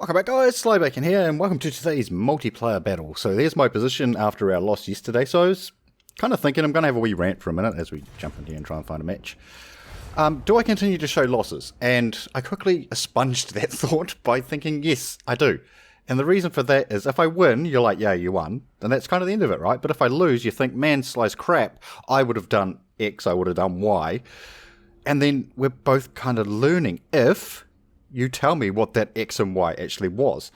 Welcome back guys, Slybacon here, and welcome to today's multiplayer battle. So there's my position after our loss yesterday, so I was kind of thinking I'm going to have a wee rant for a minute as we jump in here and try and find a match. Do I continue to show losses? And I quickly expunged that thought by thinking, yes, I do. And the reason for that is if I win, you're like, yeah, you won, and that's kind of the end of it, right? But if I lose, you think, man, Sly's crap, I would have done X, I would have done Y. And then we're both kind of learning if you tell me what that X and Y actually was.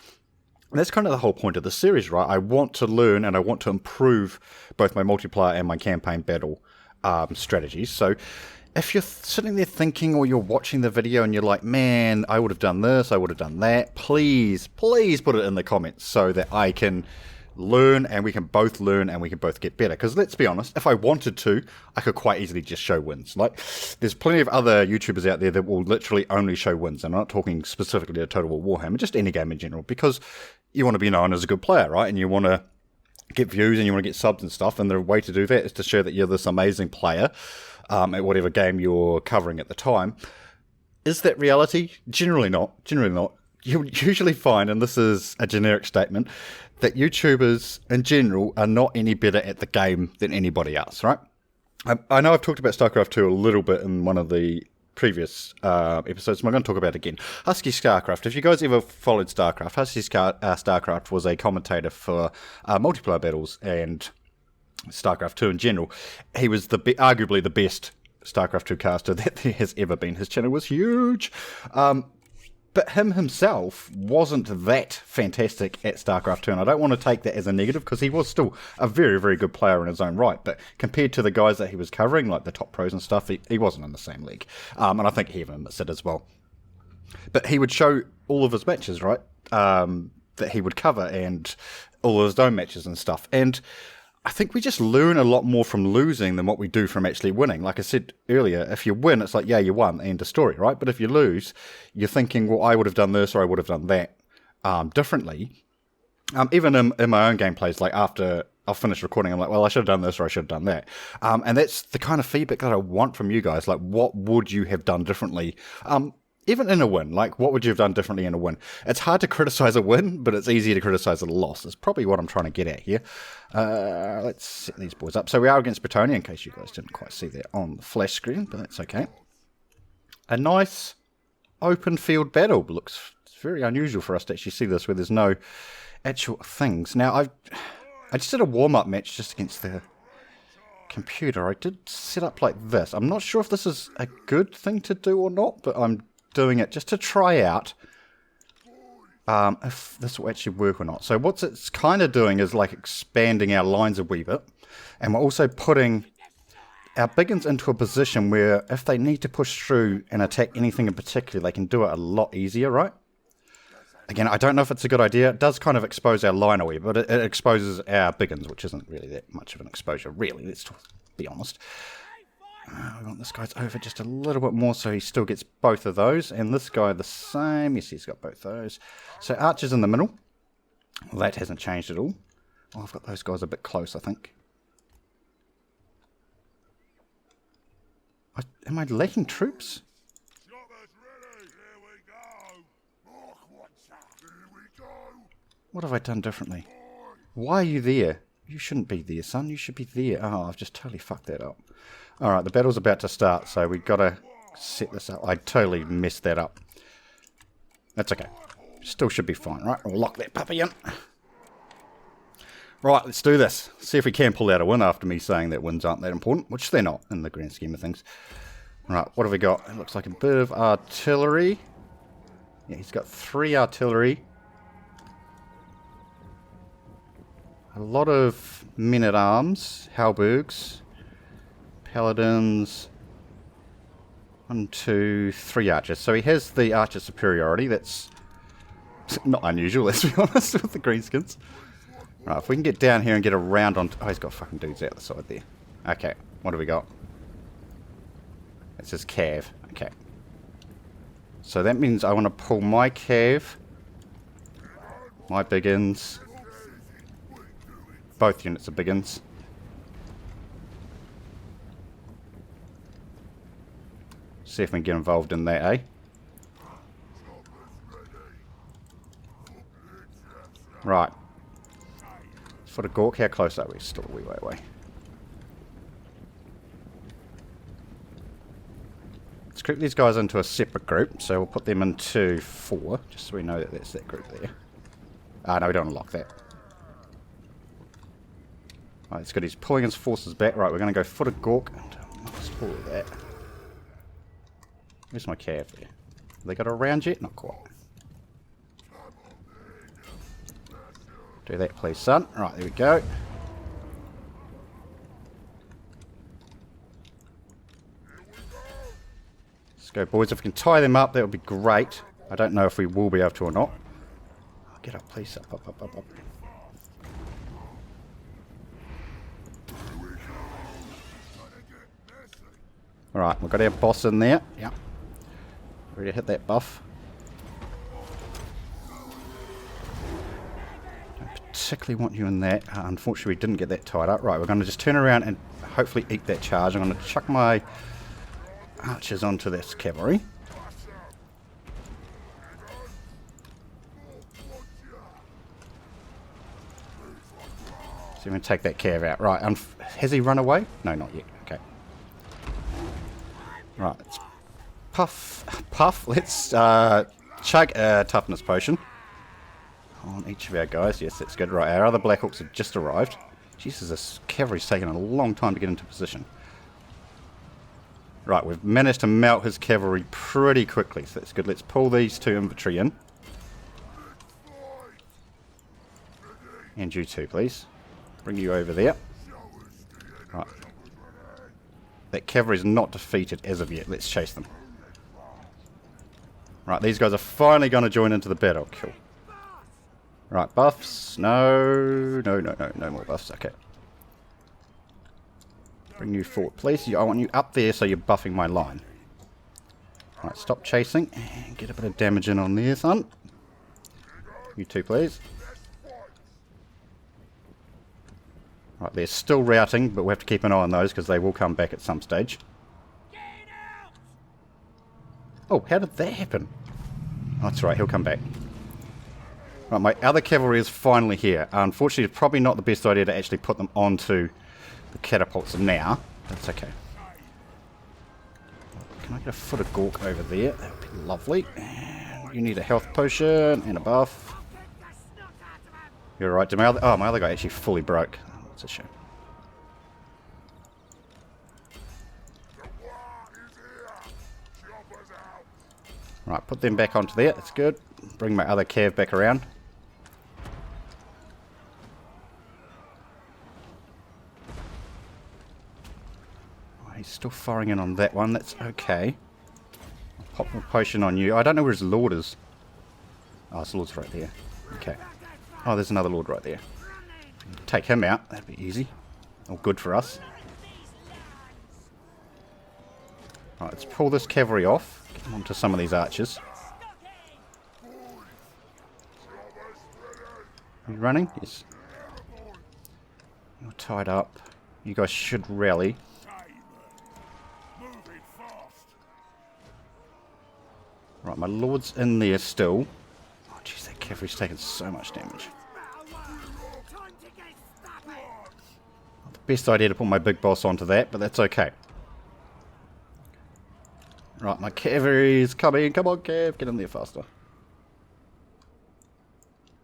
And that's kind of the whole point of the series, right? I want to learn and I want to improve both my multiplayer and my campaign battle strategies. So if you're sitting there thinking or you're watching the video and you're like, man, I would have done this, I would have done that, please put it in the comments so that I can learn and we can both learn and we can both get better. Because let's be honest, if I wanted to, I could quite easily just show wins. Like, there's plenty of other YouTubers out there that will literally only show wins, and I'm not talking specifically to Total War Warhammer, just any game in general, because you want to be known as a good player, right? And you want to get views and you want to get subs and stuff, and the way to do that is to show that you're this amazing player at whatever game you're covering at the time. Is that reality? Generally not. Generally not. You'll usually find, and this is a generic statement, that YouTubers in general are not any better at the game than anybody else, right? I know I've talked about StarCraft 2 a little bit in one of the previous episodes, so I'm going to talk about it again. Husky StarCraft. If you guys ever followed StarCraft, Husky StarCraft was a commentator for multiplayer battles and StarCraft 2 in general. He was arguably the best StarCraft 2 caster that there has ever been. His channel was huge. But him himself wasn't that fantastic at StarCraft 2, and I don't want to take that as a negative, because he was still a very, very good player in his own right, but compared to the guys that he was covering, like the top pros and stuff, he wasn't in the same league, and I think he even admits it as well. But he would show all of his matches, right, that he would cover, and all of his own matches and stuff, and I think we just learn a lot more from losing than what we do from actually winning. Like I said earlier, if you win, it's like, yeah, you won, end of story, right? But if you lose, you're thinking, well, I would have done this or I would have done that differently. Even in my own gameplays, like after I'll finish recording, I'm like, well, I should have done this or I should have done that. And that's the kind of feedback that I want from you guys. Like, what would you have done differently? Even in a win, like, what would you have done differently in a win? It's hard to criticize a win, but it's easier to criticize a loss. That's probably what I'm trying to get at here. Let's set these boys up. So we are against Bretonnia, in case you guys didn't quite see that on the flash screen, but that's okay. A nice open field battle. It's very unusual for us to actually see this where there's no actual things. Now, I just did a warm-up match just against the computer. I did set up like this. I'm not sure if this is a good thing to do or not, but I'm doing it just to try out if this will actually work or not. So what it's kind of doing is like expanding our lines a wee bit, and we're also putting our biggins into a position where if they need to push through and attack anything in particular, they can do it a lot easier, right? Again, I don't know if it's a good idea. It does kind of expose our line a wee bit, but it exposes our biggins, which isn't really that much of an exposure, really, let's be honest. We want this guy's over just a little bit more so he still gets both of those. And this guy the same. Yes, he's got both those. So Archer's in the middle. Well, that hasn't changed at all. Oh, I've got those guys a bit close, I think. Am I lacking troops? What have I done differently? Why are you there? You shouldn't be there, son. You should be there. Oh, I've just totally fucked that up. Alright, the battle's about to start, so we've got to set this up. I totally messed that up. That's okay. Still should be fine, right? We'll lock that puppy in. Right, let's do this. See if we can pull out a win after me saying that wins aren't that important, which they're not in the grand scheme of things. Right, what have we got? It looks like a bit of artillery. Yeah, he's got 3 artillery. A lot of men-at-arms, halbergs, paladins, 1, 2, 3 archers. So he has the archer superiority. That's not unusual, let's be honest, with the Greenskins. Right, if we can get down here and get around on... Oh, he's got fucking dudes out the side there. Okay, what have we got? It says cav. Okay. So that means I want to pull my cav, my biggins, both units of biggins. See if we can get involved in that, eh? Right. Foot of Gork, how close are we? Still a wee way away. Let's group these guys into a separate group, so we'll put them into 4, just so we know that that's that group there. Ah, no, we don't unlock that. Right, it's good, he's pulling his forces back. Right, we're going to go Foot of Gork and must all of that. Where's my cav there? Have they got a round yet? Not quite. Do that please, son. Right, there we go. Let's go, boys. If we can tie them up, that would be great. I don't know if we will be able to or not. Oh, get up, please. Up, up, up, up, up. Alright, we've got our boss in there. Yep. Ready to hit that buff. Particularly want you in that. Unfortunately, we didn't get that tied up. Right, we're going to just turn around and hopefully eat that charge. I'm going to chuck my archers onto this cavalry. So we're going to take that cav out. Right, has he run away? No, not yet. Okay. Right, let's puff. Let's chug a toughness potion on each of our guys. Yes, that's good. Right, our other Black Hawks have just arrived. Jesus, this cavalry's taken a long time to get into position. Right, we've managed to melt his cavalry pretty quickly, so that's good. Let's pull these 2 infantry in. And you 2, please. Bring you over there. Right. That cavalry's not defeated as of yet. Let's chase them. Right, these guys are finally going to join into the battle. Cool. Right, buffs. No more buffs. Okay. Bring you forward, please. I want you up there so you're buffing my line. Right, stop chasing and get a bit of damage in on there, son. You 2, please. Right, they're still routing, but we have to keep an eye on those because they will come back at some stage. Oh, how did that happen? Oh, that's right, he'll come back. Right, my other cavalry is finally here. Unfortunately, it's probably not the best idea to actually put them onto the catapults now. That's okay. Can I get a Foot of Gork over there? That would be lovely. And you need a health potion and a buff. You're right. My other guy actually fully broke. That's a shame. Right, put them back onto there. That's good. Bring my other cav back around. Oh, he's still firing in on that one. That's okay. I'll pop my potion on you. I don't know where his lord is. Oh, his lord's right there. Okay. Oh, there's another lord right there. Take him out. That'd be easy. All good for us. Right, let's pull this cavalry off. Get them onto some of these archers. Are you running? Yes. You're tied up. You guys should rally. Right, my lord's in there still. Oh, jeez, that cavalry's taken so much damage. Not the best idea to put my big boss onto that, but that's okay. Right, my cavalry's coming. Come on, Cav, get in there faster.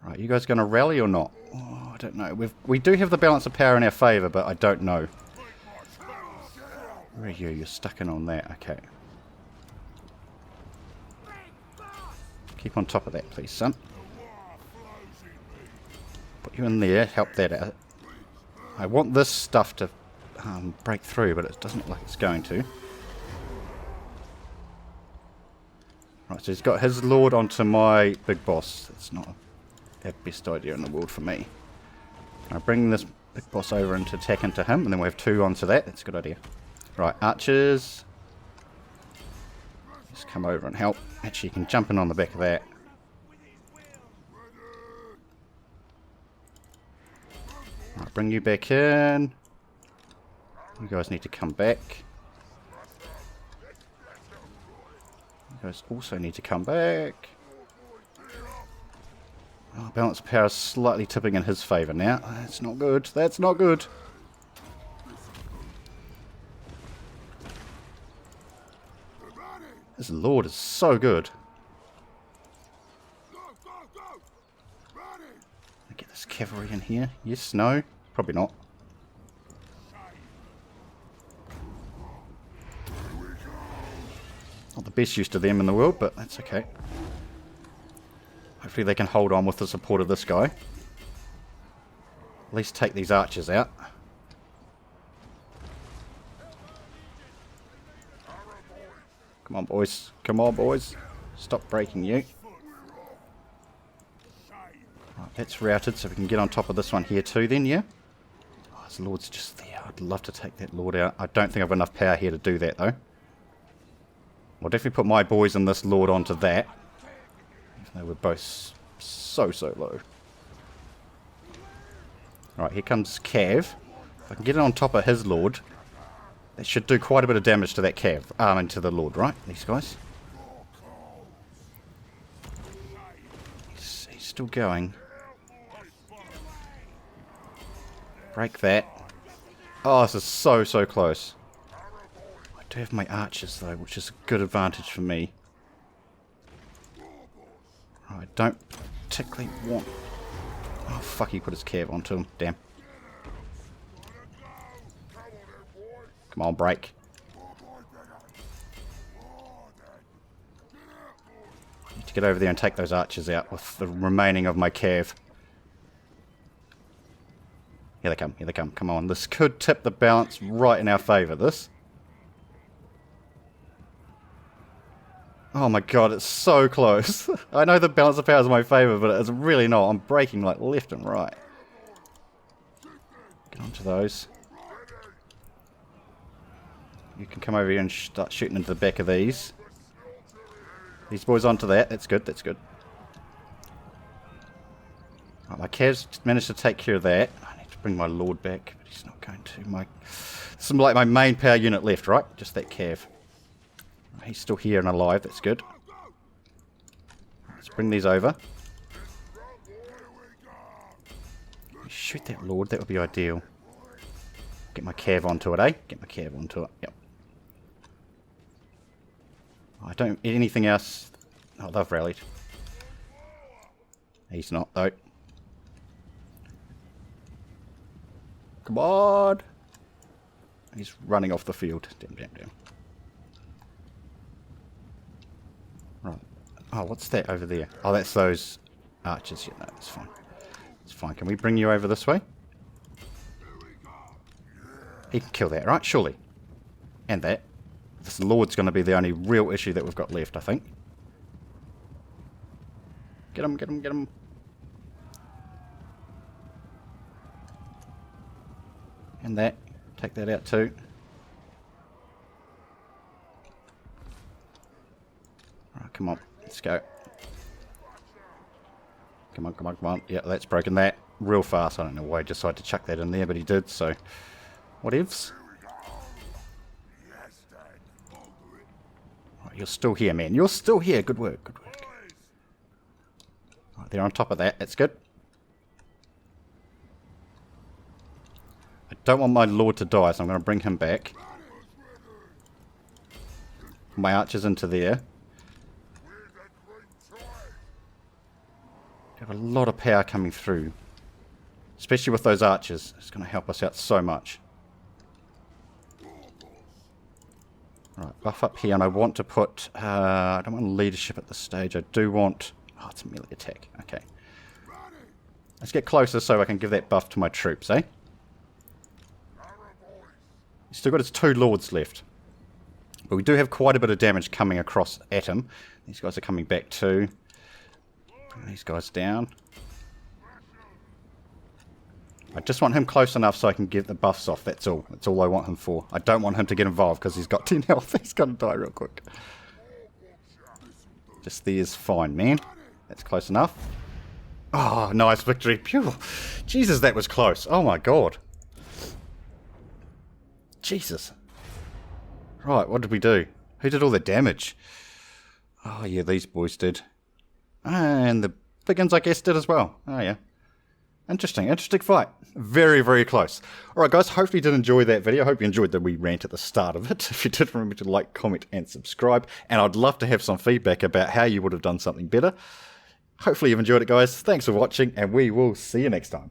Right, you guys going to rally or not? Oh, I don't know. We do have the balance of power in our favour, but I don't know. Where are you? You're stuck in on that. Okay. Keep on top of that, please, son. Put you in there. Help that out. I want this stuff to break through, but it doesn't look like it's going to. Right, so he's got his lord onto my big boss. That's not the best idea in the world for me. I bring this big boss over and to attack into him, and then we have 2 onto that. That's a good idea. Right, archers. Just come over and help. Actually, you can jump in on the back of that. Right, bring you back in. You guys need to come back. You guys also need to come back. Oh, balance of power is slightly tipping in his favour now. That's not good. That's not good. This Lord is so good. Get this cavalry in here. Yes, no? Probably not. Not the best use to them in the world, but that's okay. Hopefully they can hold on with the support of this guy. At least take these archers out. Come on, boys. Come on, boys. Stop breaking you. Right, that's routed, so we can get on top of this one here too then, yeah? Oh, this Lord's just there. I'd love to take that Lord out. I don't think I've got enough power here to do that, though. I'll definitely put my boys and this Lord onto that. Even though we're both so low. Alright, here comes Cav. If I can get it on top of his Lord, that should do quite a bit of damage to that Cav. And to the Lord, right? These guys. He's still going. Break that. Oh, this is so close. I do have my archers though, which is a good advantage for me. I don't particularly want... Oh fuck, he put his cav onto him. Damn. Come on, break. I need to get over there and take those archers out with the remaining of my cav. Here they come, here they come. Come on, this could tip the balance right in our favour, this. Oh my god, it's so close. I know the balance of power is in my favour, but it's really not. I'm breaking like left and right. Get onto those. You can come over here and start shooting into the back of these. These boys onto that. That's good, that's good. Right, my Cavs managed to take care of that. I need to bring my Lord back, but he's not going to. This is like my main power unit left, right? Just that Cav. He's still here and alive, that's good. Let's bring these over. Shoot that Lord, that would be ideal. Get my Cav onto it, eh? Get my Cav onto it, yep. I don't... anything else... Oh, they've rallied. He's not, though. Come on! He's running off the field. Damn. Right. Oh, what's that over there? Oh, that's those archers. Yeah, no, it's fine. It's fine. Can we bring you over this way? He can kill that, right? Surely. And that. This Lord's going to be the only real issue that we've got left, I think. Get him, get him, get him. And that. Take that out too. Alright, come on. Let's go. Come on, come on, come on. Yeah, that's broken that real fast. I don't know why he decided to chuck that in there, but he did, so... Whatevs. Right, you're still here, man. You're still here. Good work, good work. Right, they're on top of that. That's good. I don't want my Lord to die, so I'm going to bring him back. My archers into there. We have a lot of power coming through. Especially with those archers. It's going to help us out so much. Right, buff up here, and I want to put... I don't want leadership at this stage. I do want... Oh, it's a melee attack. Okay. Let's get closer so I can give that buff to my troops, eh? He's still got his 2 lords left. But we do have quite a bit of damage coming across at him. These guys are coming back too. Bring these guys down. I just want him close enough so I can get the buffs off. That's all. That's all I want him for. I don't want him to get involved because he's got 10 health. He's going to die real quick. Just there's fine, man. That's close enough. Oh, nice victory. Phew. Jesus, that was close. Oh my god. Jesus. Right, what did we do? Who did all the damage? Oh yeah, these boys did. And the Piggins, I guess, did as well. Oh, yeah. Interesting fight. Very, very close. Alright guys, hopefully you did enjoy that video. I hope you enjoyed the wee rant at the start of it. If you did, remember to like, comment and subscribe. And I'd love to have some feedback about how you would have done something better. Hopefully you've enjoyed it guys. Thanks for watching and we will see you next time.